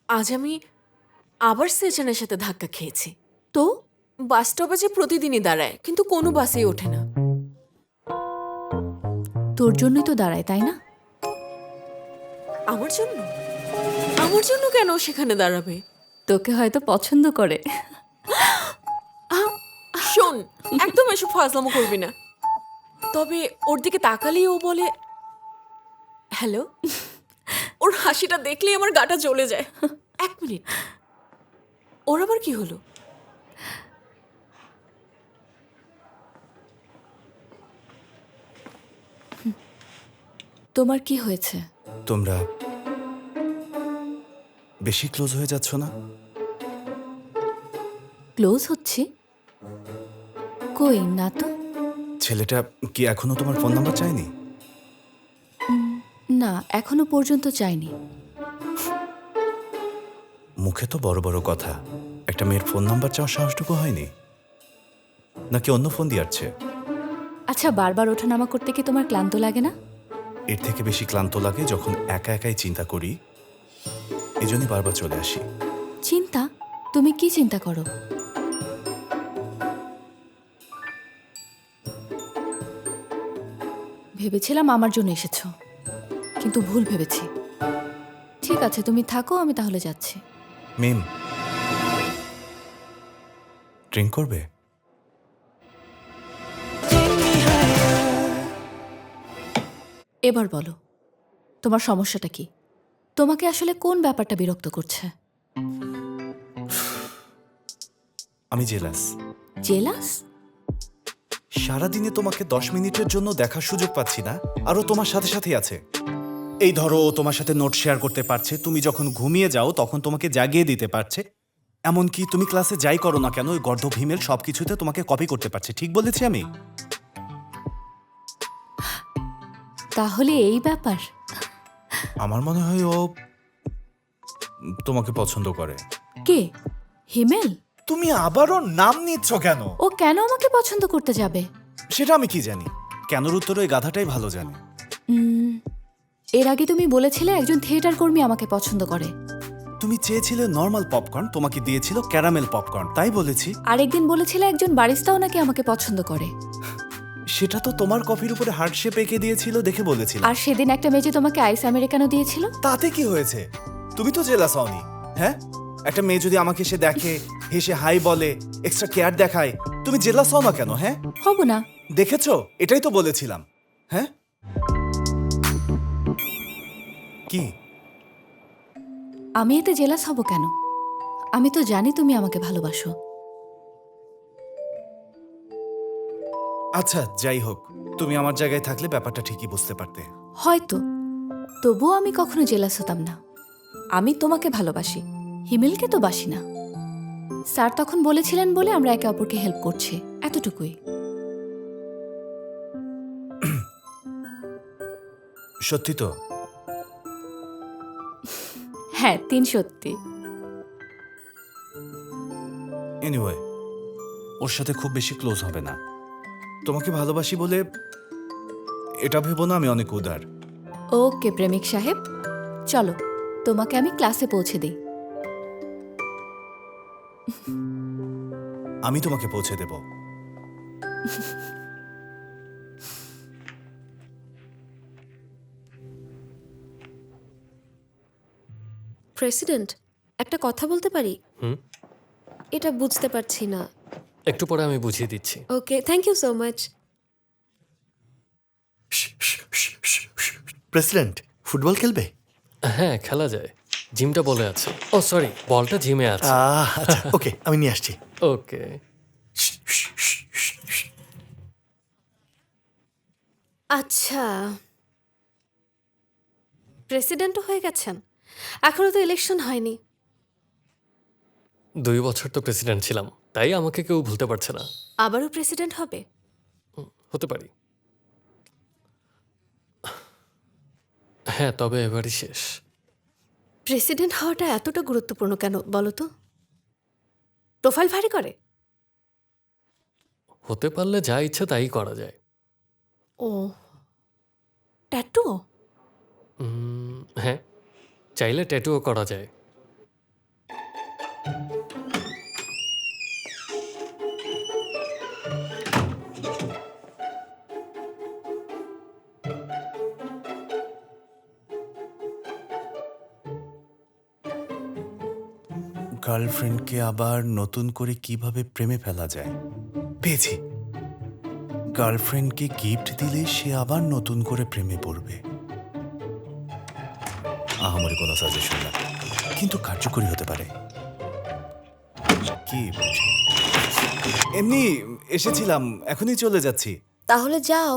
আজ আমি আবার সেজনের সাথে ধাক্কা খেয়েছি। তো বাস স্টপে যে প্রতিদিনই দাঁড়ায়, কিন্তু কোনো বাসেই ওঠে না। তোর জন্যই তো দাঁড়ায়, তাই না? আমার জন্য? আমার জন্য কেন সেখানে দাঁড়াবে? তোকে হয়তো পছন্দ করে। শোন, একদম এসব ফাজলামো করবি না। তবে ওর দিকে তাকালেই ও বলে হ্যালো। ওর হাসিটা দেখলেই আমার গাটা জ্বলে যায়। এক মিনিট, ওর আবার কি হলো? তোমার কি হয়েছে? তোমরা বেশি ক্লোজ হয়ে যাচ্ছ না? ক্লোজ হচ্ছি? কই না তো। ছেলেটা কি এখনো তোমার ফোন নাম্বার চায়নি? না, এখনো পর্যন্ত চাইনি। মুখে তো বড় বড় কথা, একটা মেয়ের ফোন নাম্বার চাওয়ার সাহসটুকু হয়নি? নাকি অন্য ফোন দিয়ে আসছে? আচ্ছা, বারবার ওঠানামা করতে কি তোমার ক্লান্ত লাগে না? এর থেকে বেশি ক্লান্ত লাগে যখন একা একাই চিন্তা করি, এজন্যই বারবার চলে আসি। চিন্তা? তুমি কি চিন্তা করো? ভেবেছিলাম আমার জন্য এসেছো, কিন্তু ভুল ভেবেছি। ঠিক আছে, তুমি থাকো, আমি তাহলে যাচ্ছি। মিম, ড্রিঙ্ক করবে? এবার বলো, তোমার সমস্যাটা কি? তোমাকে আসলে কোন ব্যাপারটা বিরক্ত করছে? আমি জেলাস। জেলাস? সারাদিনে তোমাকে 10 মিনিটের জন্য দেখার সুযোগ পাচ্ছি না, আরও তোমার সাথে সাথেই আছে। এই ধরো, ও তোমার সাথে নোট শেয়ার করতে পারছে, তুমি যখন ঘুমিয়ে যাও তখন তোমাকে জাগিয়ে দিতে পারছে, এমনকি তুমি ক্লাসে যাই করো না কেন ওই গর্ধ ভীমের সবকিছুতে তোমাকে কপি করতে পারছে। ঠিক বলেছি আমি? তাহলে এই ব্যাপার? আমার মনে হয় ও তোমাকে পছন্দ করে। কে? হিমেল? তুমি আবারও নাম নিচ্ছ কেন? ও কেন আমাকে পছন্দ করতে যাবে? সেটা আমি কি জানি। কেনর উত্তর ওই গাধাটাই ভালো জানে। এর আগে তুমি বলেছিলে একজন থিয়েটার কর্মী আমাকে পছন্দ করে। তুমি চেয়েছিলে নর্মাল পপকর্ন, তোমাকে দিয়েছিল ক্যারামেল পপকর্ন, তাই বলেছি। আরেকদিন বলেছিলে একজন বারিস্তাও নাকি আমাকে পছন্দ করে। সেটা তো তোমার কফির উপরে হার্ট শেপ এঁকে দিয়েছিল দেখে বলেছিল। আর সেদিন একটা মেয়ে যে তোমাকে আইস আমেরিকানো দিয়েছিল। তাতে কি হয়েছে? তুমি তো জেলাস হওনি, হ্যাঁ? একটা মেয়ে যদি আমাকে সে দেখে, হেসে হাই বলে, এক্সট্রা কেয়ার দেখায়, তুমি জেলাস হও না কেন? হ্যাঁ, হব না। দেখেছো, এটাই তো বলেছিলাম। হ্যাঁ, কি? আমি এতে জেলাস হব কেন? আমি তো জানি তুমি আমাকে ভালোবাসো। আচ্ছা, যাই হোক, তুমি আমার জায়গায় থাকলে ব্যাপারটা ঠিকই বুঝতে পারতে। হয়তো, তবুও আমি কখনো জেলাস হতাম না। আমি তোমাকে ভালোবাসি, হিমেলকে তো বাসি না। স্যার তখন বলেছিলেন বলে আমরা একে অপরকে হেল্প করছি, এতটুকুই। সত্যি তো? হ্যাঁ, 3 সত্যি। এনিওয়ে, ওর সাথে খুব বেশি ক্লোজ হবে না। তোমাকে ভালোবাসি বলে এটা ভেবো না আমি অনেক উদার। ওকে প্রেমিক সাহেব, চলো তোমাকে আমি ক্লাসে পৌঁছে দিই। আমি তোমাকে পৌঁছে দেব। প্রেসিডেন্ট, একটা কথা বলতে পারি? এটা বুঝতে পারছি না। একটু পরে আমি বুঝিয়ে দিচ্ছি। Okay, thank you so much. President, football খেলবে? হ্যাঁ, খেলা যায়। জিমটা বলে আছে। ও সরি, বলটা জিমে আছে। আচ্ছা, ওকে, আমি নিয়ে আসছি। ওকে। আচ্ছা, প্রেসিডেন্টও হয়ে গেছেন? এখনো তো ইলেকশন হয়নি। 2 বছর তো প্রেসিডেন্ট ছিলাম, তাই আমাকে কেউ ভুলতে পারছে না। আবারও প্রেসিডেন্ট হবে? হতে পারি। হ্যাঁ, তবে এবারই শেষ। প্রেসিডেন্ট হওয়াটা এতটা গুরুত্বপূর্ণ কেন বলো তো? প্রোফাইল ভারী করে? হতে পারলে যা ইচ্ছে তাই করা যায়। ও, ট্যাটু? হ্যাঁ, চাইলে ট্যাটুও করা যায়। গার্লফ্রেন্ডকে আবার নতুন করে কিভাবে প্রেমে ফেলা যায়? পেয়েছি। গার্লফ্রেন্ডকে গিফট দিলে সে আবার নতুন করে প্রেমে পড়বে। আমার কোনো সাজেশন না, কিন্তু কার্যকরী হতে পারে। গিফট এমনি এসেছিলাম, এখনই চলে যাচ্ছি। তাহলে যাও।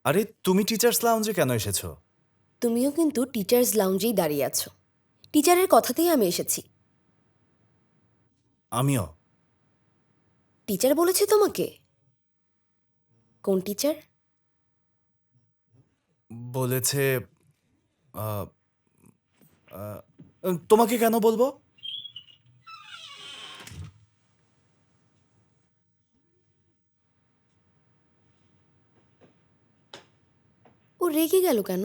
আরে তুমি টিচার্স লাউঞ্জে কেন এসেছো? তুমিও কিন্তু টিচার্স লাউঞ্জেই দাঁড়িয়ে আছো। টিচারের কথাতেই আমি এসেছি। আমিও। টিচার বলেছে তোমাকে? কোন টিচার? বলেছে আহ, আহ, তোমাকে কেন বলবো? ও রেগে গেল কেন?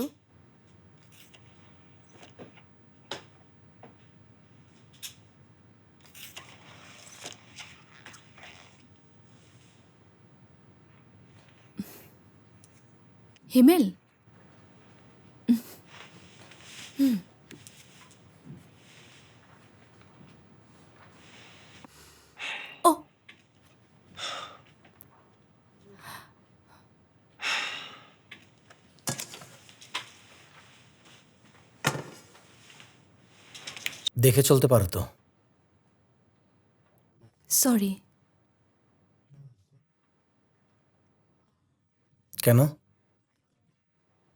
হিমেল, ও দেখে চলতে পারো তো। সরি। কেন?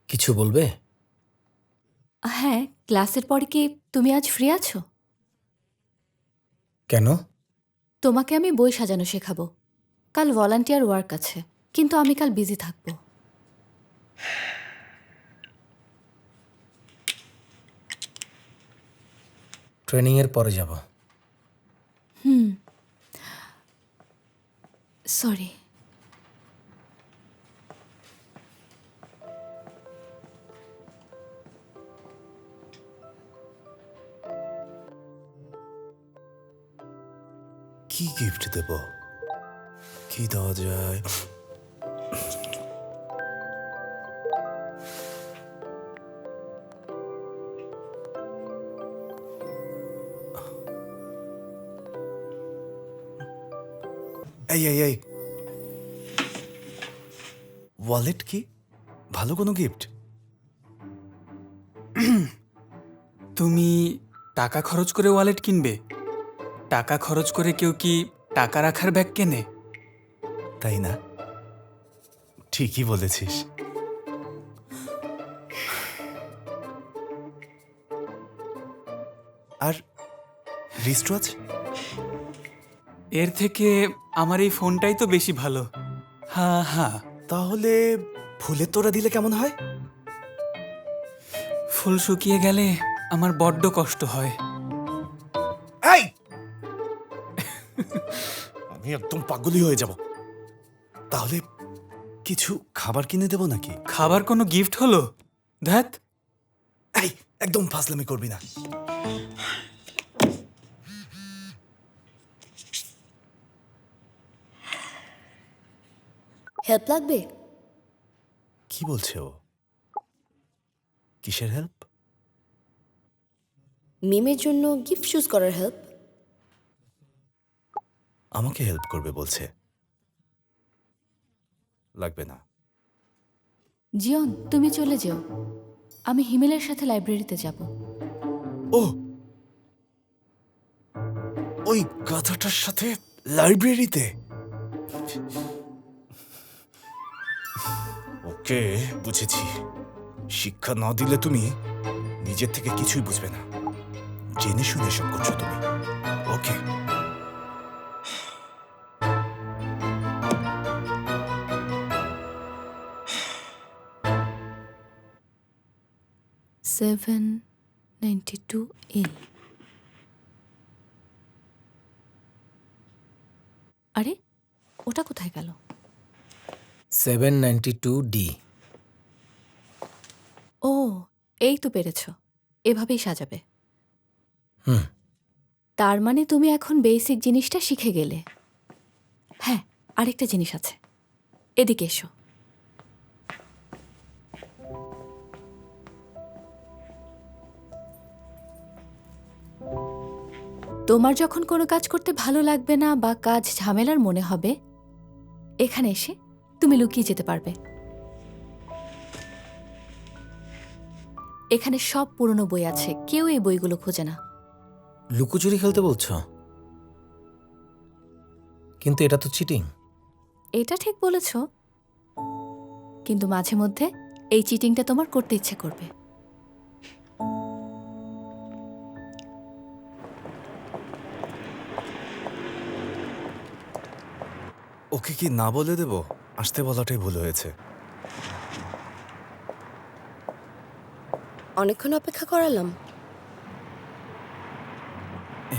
কিছু বলবে? হ্যাঁ, ক্লাসের পরে কি তুমি আজ ফ্রি আছো? কেন? তোমাকে আমি বই সাজানো শেখাবো। কাল ভলান্টিয়ার ওয়ার্ক আছে, কিন্তু আমি কাল বিজি থাকবো। ট্রেনিং এর পরে যাব। সরি। কি গিফট দেব? কি দেওয়া যায়? এই এই এই, ওয়ালেট কি? ভালো কোনো গিফট? তুমি টাকা খরচ করে ওয়ালেট কিনবে? টাকা খরচ করে কেউ কি টাকা রাখার ব্যাগ কেনে? তাই না? ঠিকই বলেছিস। আর রিস্টওয়াচ? এর থেকে আমার এই ফোনটাই তো বেশি ভালো। হ্যাঁ হ্যাঁ, তাহলে ফুলের তোড়া দিলে কেমন হয়? ফুল শুকিয়ে গেলে আমার বড্ড কষ্ট হয়। এই আমি একদম পাগলই হয়ে যাব। তাহলে কিছু খাবার কিনে দেবো নাকি? খাবার কোনো গিফট হলো? ধ্যাত, এই একদম ফাজলামি করবি না। হেল্প লাগবে? কি বলছে ও? কিসের হেল্প? মিমের জন্য গিফট চুজ করার হেল্প। আমাকে হেল্প করবে বলছে। লাগবে না। জিয়ন, তুমি চলে যেও। আমি হিমেলের সাথে লাইব্রেরিতে যাব। ও, ওই গাধাটার সাথে লাইব্রেরিতে? ওকে, বুঝেছি। শিক্ষা না দিলে তুমি নিজের থেকে কিছুই বুঝবে না। জেনে শুনে সব করছো তুমি। ওকে। $792 আরে, ওটা কোথায় গেল? 792D। ও, এই তো পেরেছ। এভাবেই সাজাবে। হুম। তার মানে তুমি এখন বেসিক জিনিসটা শিখে গেলে। হ্যাঁ, আরেকটা জিনিস আছে। এদিকে এসো। তোমার যখন কোনো কাজ করতে ভালো লাগবে না বা কাজ ঝামেলার মনে হবে, এখানে এসে তুমি লুকিয়ে যেতে পারবে। এখানে সব পুরনো বই আছে, কেউ এই বইগুলো খোঁজে না। লুকোচুরি খেলতে বলছো? কিন্তু এটা তো চিটিং। এটা ঠিক বলেছ, কিন্তু মাঝে মধ্যে এই চিটিংটা তোমার করতে ইচ্ছে করবে। ওকে কি না বলে দেব? আসতে বলাটাই ভুল হয়েছে। অনেকক্ষণ অপেক্ষা করালাম।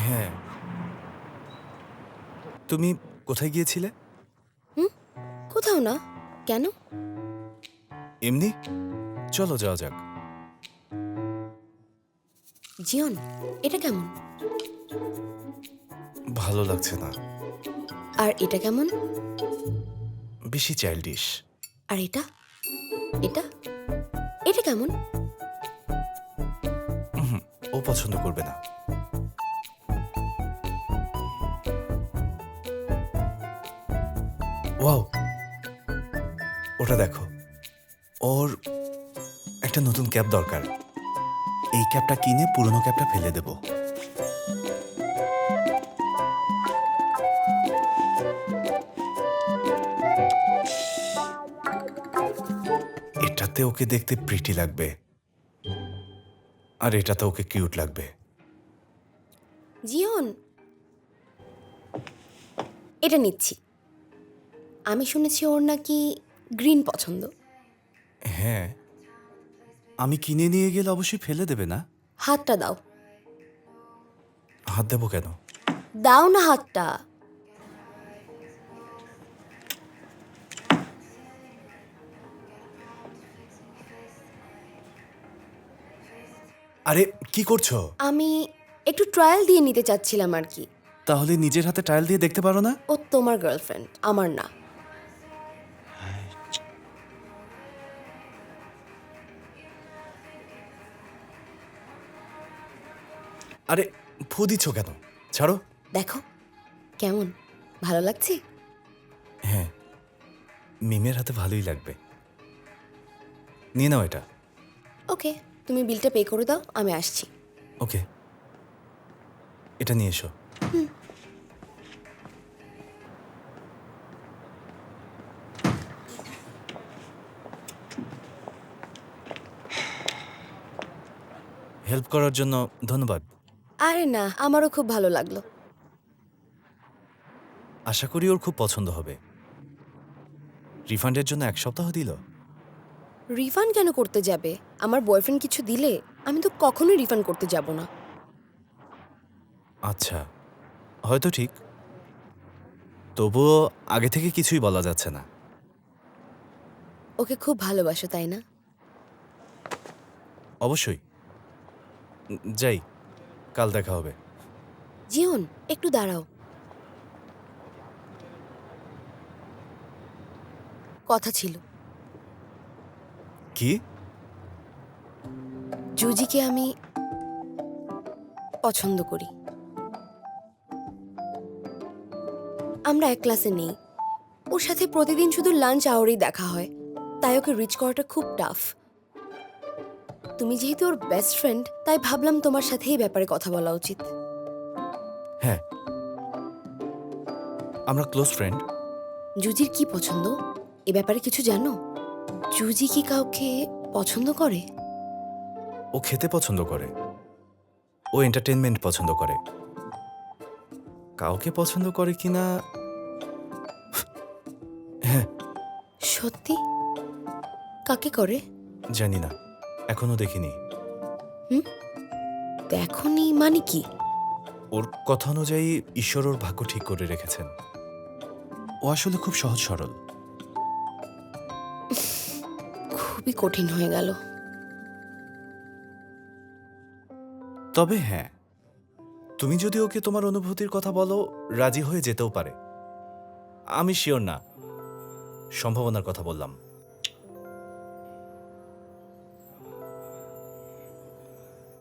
হ্যাঁ, তুমি কোথায় গিয়েছিলে? কোথাও না। কেন? এমনি, চলো যাওয়া যাক। জিয়ন, এটা কেমন? ভালো লাগছে না, আর এটা কেমন? বেশি চাইল্ডিশ। আর এটা এটা এটা কেমন? ও পছন্দ করবে না। ওয়াও, ওটা দেখো। ওর একটা নতুন ক্যাপ দরকার। এই ক্যাপটা কিনে পুরনো ক্যাপটা ফেলে দেব। এটাতে ওকে দেখতে প্রিটি লাগবে, আর এটাতে ওকে কিউট লাগবে। জিয়ন, এটা নিচ্ছি। আমি শুনেছি ওর নাকি গ্রিন পছন্দ। হ্যাঁ, আমি কিনে নিয়ে গেলে অবশ্যই ফেলে দেবে না? হাতটা দাও। হাত দেবো কেন? দাও না হাতটা। আরে কি করছো? আমি একটু ট্রায়াল দিয়ে নিতে চাচ্ছিলাম আর কি। তাহলে নিজের হাতে ট্রায়াল দিয়ে দেখতে পারো না? ও তোমার গার্লফ্রেন্ড, আমার না। আরে ফু দিচ্ছ কেন? ছাড়ো। দেখো কেমন ভালো লাগছে। হ্যাঁ, মিমের হাতে ভালোই লাগবে। নিয়ে নাও এটা। ওকে, তুমি বিলটা পে করে দাও, আমি আসছি। ওকে, এটা নিয়ে এসো। হেল্প করার জন্য ধন্যবাদ। আরে না, আমারও খুব ভালো লাগলো। আশা করি ওর খুব পছন্দ হবে। রিফান্ডের জন্য 1 সপ্তাহ দিল। রিফান্ড কেন করতে যাবে? আমার বয়ফ্রেন্ড কিছু দিলে আমি তো কখনোই রিফান্ড করতে যাব না। আচ্ছা, হয়তো ঠিক। তবুও আগে থেকে কিছুই বলা যাচ্ছে না। ওকে খুব ভালোবাসো তাই না? অবশ্যই। যাই, কাল দেখা হবে। জিয়ন, একটু দাঁড়াও। কথা ছিল। কি? জুজিকে আমি পছন্দ করি। আমরা এক ক্লাসে নেই। ওর সাথে প্রতিদিন শুধু লাঞ্চ আওয়ারেই দেখা হয়, তাই ওকে রিচ করাটা খুব টাফ। তুমি যেহেতু ওর বেস্ট ফ্রেন্ড, তাই ভাবলাম তোমার সাথে এই ব্যাপারে কথা বলা উচিত। হ্যাঁ, আমরা ক্লোজ ফ্রেন্ড। জুজির কি পছন্দ এ ব্যাপারে কিছু জানো? জুজি কি কাউকে পছন্দ করে? ও খেতে পছন্দ করে, ও এন্টারটেনমেন্ট পছন্দ করে। কাউকে পছন্দ করে কিনা, হ্যাঁ সত্যি? কাকে করে? জানি না, এখনো দেখিনি। দেখনি মানে কি? ওর কথা অনুযায়ী ঈশ্বর ওর ভাগ্য ঠিক করে রেখেছেন। ও আসলে খুব সহজ সরল। খুবই কঠিন হয়ে গেল। তবে হ্যাঁ, তুমি যদি ওকে তোমার অনুভূতির কথা বলো, রাজি হয়ে যেতেও পারে। আমি শিওর না, সম্ভাবনার কথা বললাম।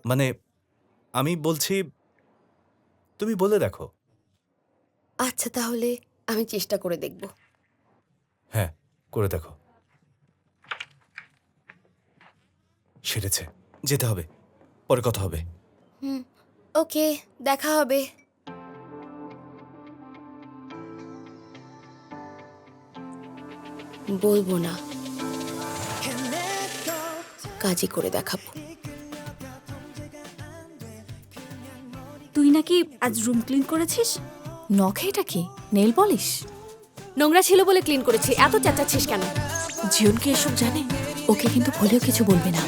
মানে আমি বলছি, তুমি বলে দেখো। আচ্ছা, তাহলে আমি চেষ্টা করে দেখব। হ্যাঁ, করে দেখো। সেরেছে, যেতে হবে, পরে কথা হবে। ওকে, দেখা হবে। বলবো না, কাজই করে দেখাবো। তুই নাকি আজ রুম ক্লিন করেছিস? নখে এটা কি, নেল পলিশ? নোংরা ছিল বলে ক্লিন করেছি। এত চেঁচাচ্ছিস কেন? জিয়ন কি এসব জানে? ওকে কিন্তু ভুলেও কিছু বলবে না।